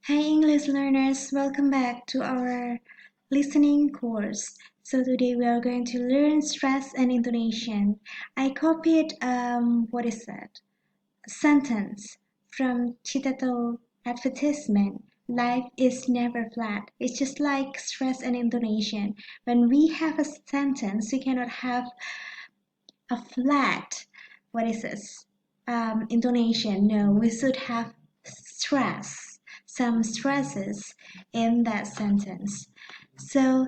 Hi English learners, welcome back to our listening course. So today we are going to learn stress and intonation. I copied what is that? A sentence from Chitato advertisement. Life is never flat. It's just like stress and intonation. When we have a sentence, we cannot have a flat, what is this? Intonation. No, we should have stress, some stresses in that sentence. So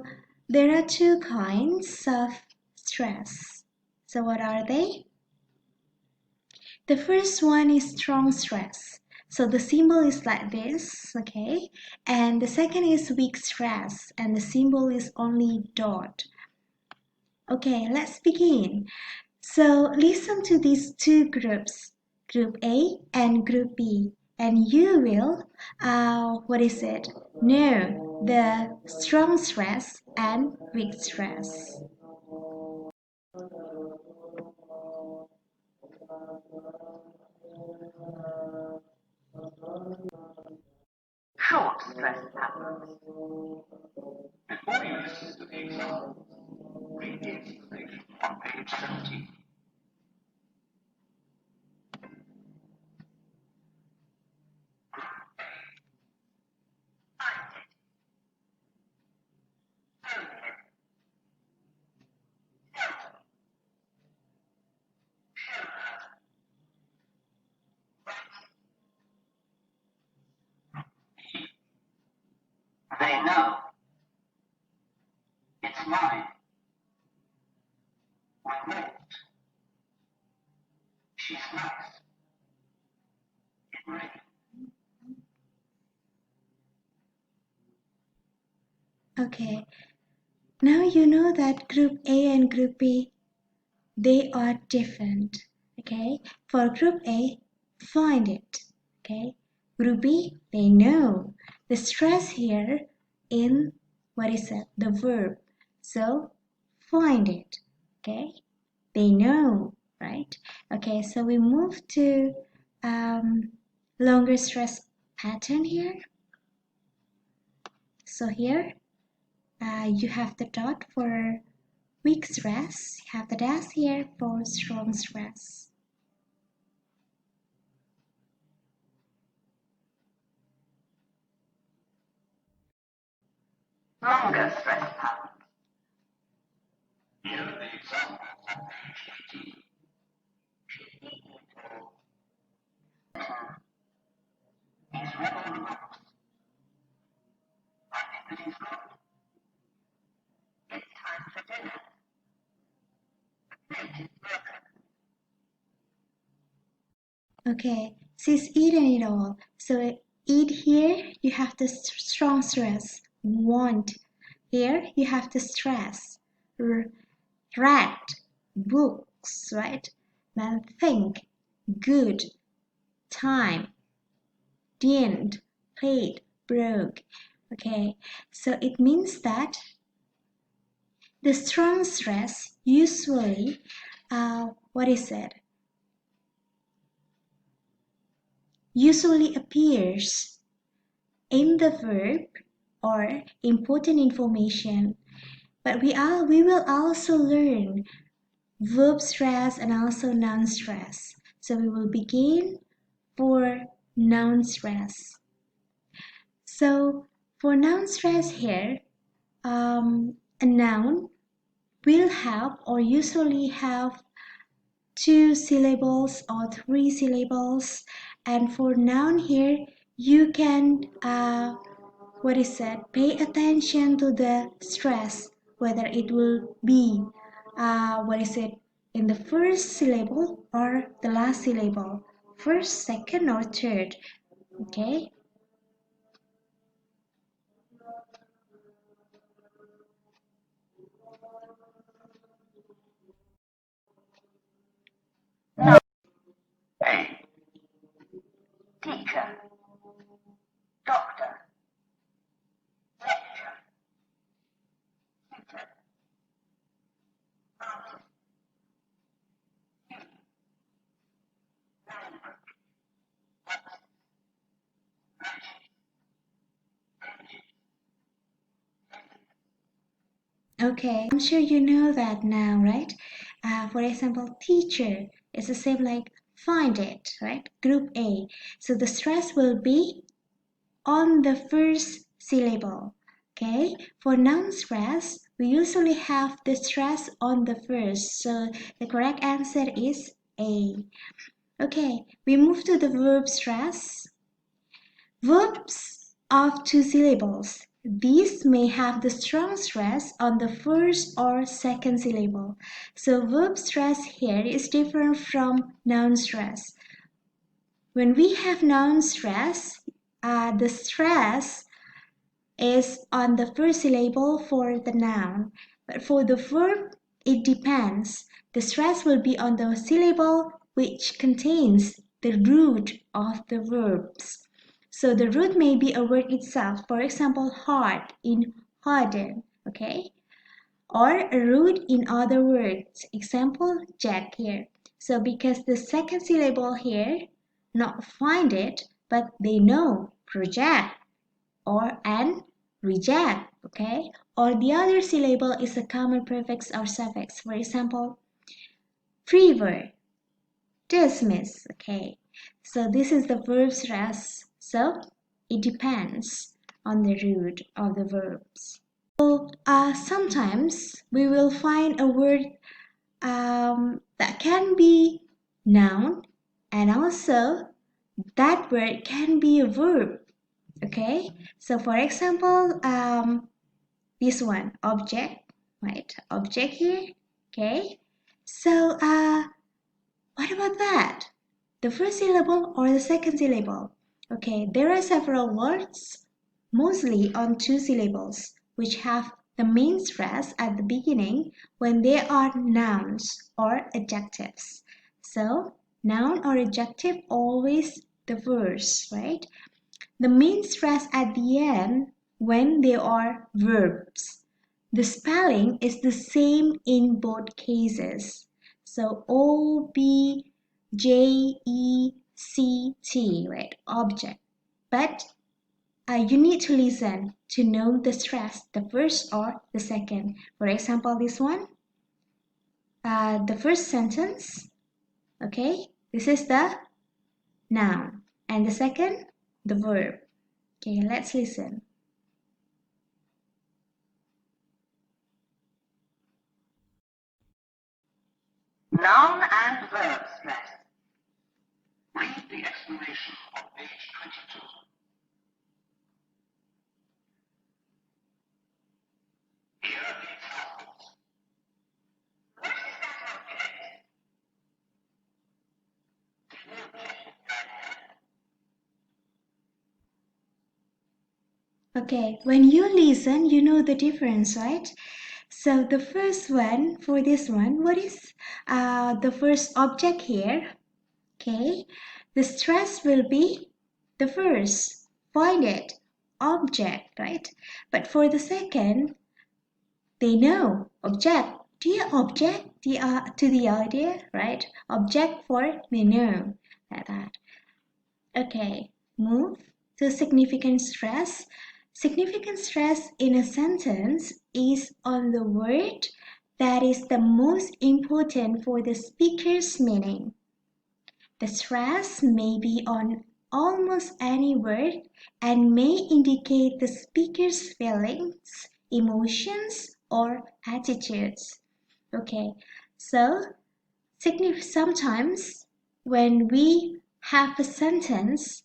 there are two kinds of stress. So what are they? The first one is strong stress. So the symbol is like this, okay? And the second is weak stress, and the symbol is only dot. Okay, let's begin. So listen to these two groups, Group A and Group B, and you will, know the strong stress and weak stress. Short stress patterns. Before you listen to the examples, read the explanation on page 17. They know. It's mine. We walked. She's nice. It rained. Okay, now you know that Group A and Group B, they are different. Okay, for Group A, find it. Okay, Group B, they know. The stress here in the verb. So find it. Okay, they know, right? Okay, so we move to longer stress pattern here. So here you have the dot for weak stress, you have the dash here for strong stress. Longer stress patterns. Here are the examples on page 18. He's read all the books. I think that he's good. It's time for dinner. The plate is broken. Okay, she's eaten it all. So eat here, you have the strong stress. Want. Here, you have the stress. Read. Books, right? Then think. Good. Time. Didn't. Played. Broke. Okay, so it means that the strong stress usually, usually appears in the verb or important information. But we will also learn verb stress and also noun stress. So we will begin for noun stress. So for noun stress here, a noun will have or usually have two syllables or three syllables, and for noun here you can pay attention to the stress, whether it will be in the first syllable or the last syllable, first, second, or third. Okay. A. Teacher. Doctor. Lecture. Tutor. Artist. Language. Okay, I'm sure you know that now, right? For example, teacher is the same like find it, right? Group A. So the stress will be on the first syllable. Okay, for noun stress, we usually have the stress on the first. So the correct answer is A. Okay, we move to the verb stress. Verbs of two syllables. These may have the strong stress on the first or second syllable. So verb stress here is different from noun stress. When we have noun stress, the stress is on the first syllable for the noun. But for the verb, it depends. The stress will be on the syllable which contains the root of the verbs. So the root may be a word itself. For example, hard in harden, okay? Or a root in other words. Example, Jack here. So because the second syllable here, not find it, but they know project or and reject, okay? Or the other syllable is a common prefix or suffix. For example, prefer, dismiss, okay? So this is the verb stress. So it depends on the root of the verbs. So sometimes we will find a word that can be noun and also that word can be a verb. Okay, so for example, this one object, right? Object here. Okay, so what about that? The first syllable or the second syllable? Okay, there are several words, mostly on two syllables, which have the main stress at the beginning when they are nouns or adjectives. So, noun or adjective always the verse, right? The main stress at the end when they are verbs. The spelling is the same in both cases. So O B J E C T, right? Object. But you need to listen to know the stress, the first or the second. For example, this one, the first sentence, okay? This is the noun. And the second, the verb. Okay, let's listen. Noun and verb stress. Read the explanation on page 22. Here are the examples. What is that object? Okay, when you listen, you know the difference, right? So the first one, for this one, what is the first object here? Okay, the stress will be the first, find it, object, right? But for the second, they know, object, dear object, to the idea, right? Object for they know, like that. Okay, move to significant stress. Significant stress in a sentence is on the word that is the most important for the speaker's meaning. The stress may be on almost any word and may indicate the speaker's feelings, emotions, or attitudes. Okay, so sometimes when we have a sentence,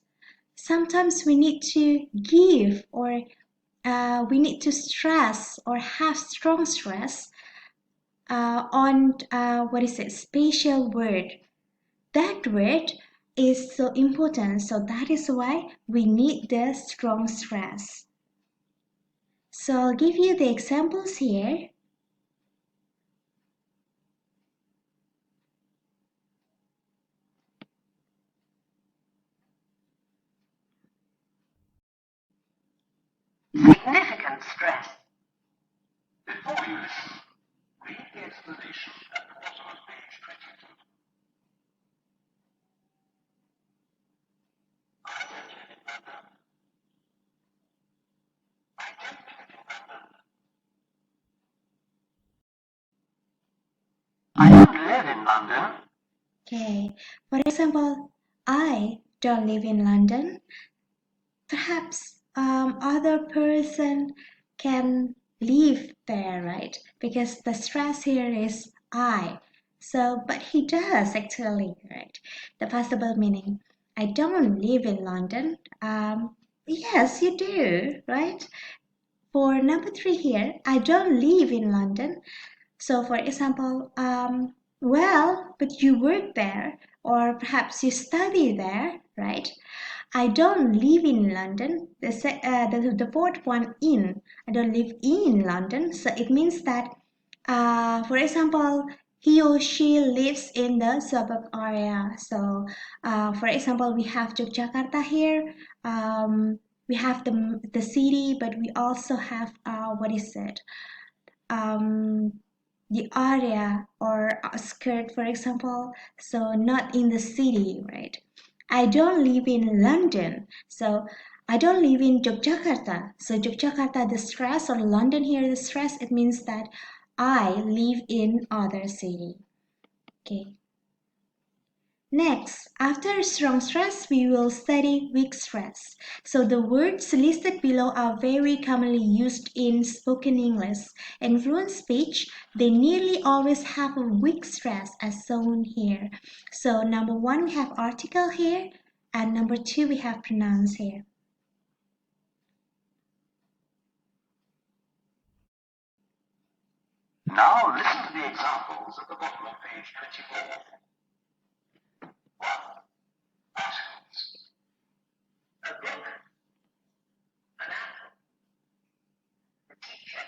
sometimes we need to give or we need to stress or have strong stress on what is it, spatial word. That word is so important, so that is why we need the strong stress. So I'll give you the examples here. Significant stress. Before you listen, read the explanation at the bottom of page 22. I don't live in London. I don't live in London. Okay. For example, I don't live in London. Perhaps other person can live there, right? Because the stress here is I. So, but he does actually, right? The possible meaning. I don't live in London. Yes, you do, right? For number three here, I don't live in London. So, for example, well, but you work there, or perhaps you study there, right? I don't live in London. The fourth one in. I don't live in London. So it means that, for example, he or she lives in the suburb area. So, for example, we have Yogyakarta here. We have the city, but we also have what is it? um, the area or skirt, for example, so not in the city, right? I don't live in London, so I don't live in Yogyakarta. So Yogyakarta, the stress, or London here, the stress, it means that I live in other city. Okay. Next, after strong stress, we will study weak stress. So the words listed below are very commonly used in spoken English. In fluent speech, they nearly always have a weak stress as shown here. So number one, we have article here, and number two, we have pronouns here. Now listen to the examples at the bottom of page 24. 1. Articles. A book, an apple, a teacher,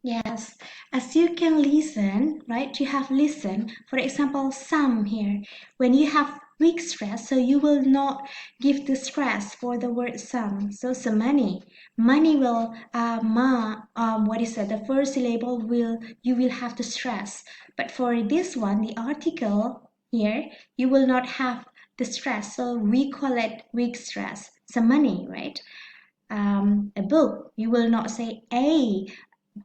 Yes, as you can listen, right? You have listen. For example, some here. When you have weak stress, so you will not give the stress for the word some. So some money. Money will what is it? The first syllable will you will have the stress. But for this one, the article here, you will not have the stress. So we call it weak stress. Some money, right? A book, you will not say a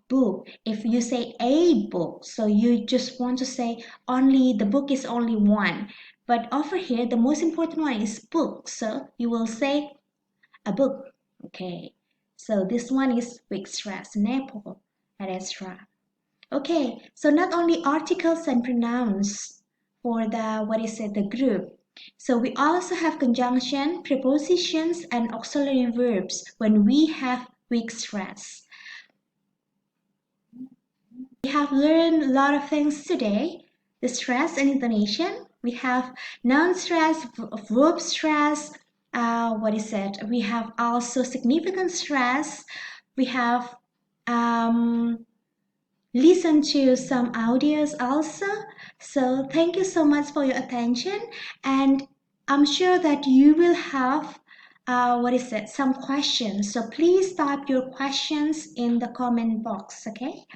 book. If you say a book, so you just want to say only the book is only one. But over here, the most important one is book. So you will say a book. Okay. So this one is weak stress, an apple, etc. Okay. So not only articles and pronouns for the what is it, the group. So we also have conjunction, prepositions, and auxiliary verbs when we have weak stress. We have learned a lot of things today. The stress and intonation. We have noun stress, verb stress. What is it? We have also significant stress. We have listened to some audios also. So thank you so much for your attention. And I'm sure that you will have what is it? Some questions. So please type your questions in the comment box. Okay.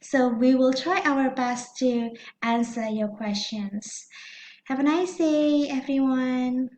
So we will try our best to answer your questions. Have a nice day, everyone.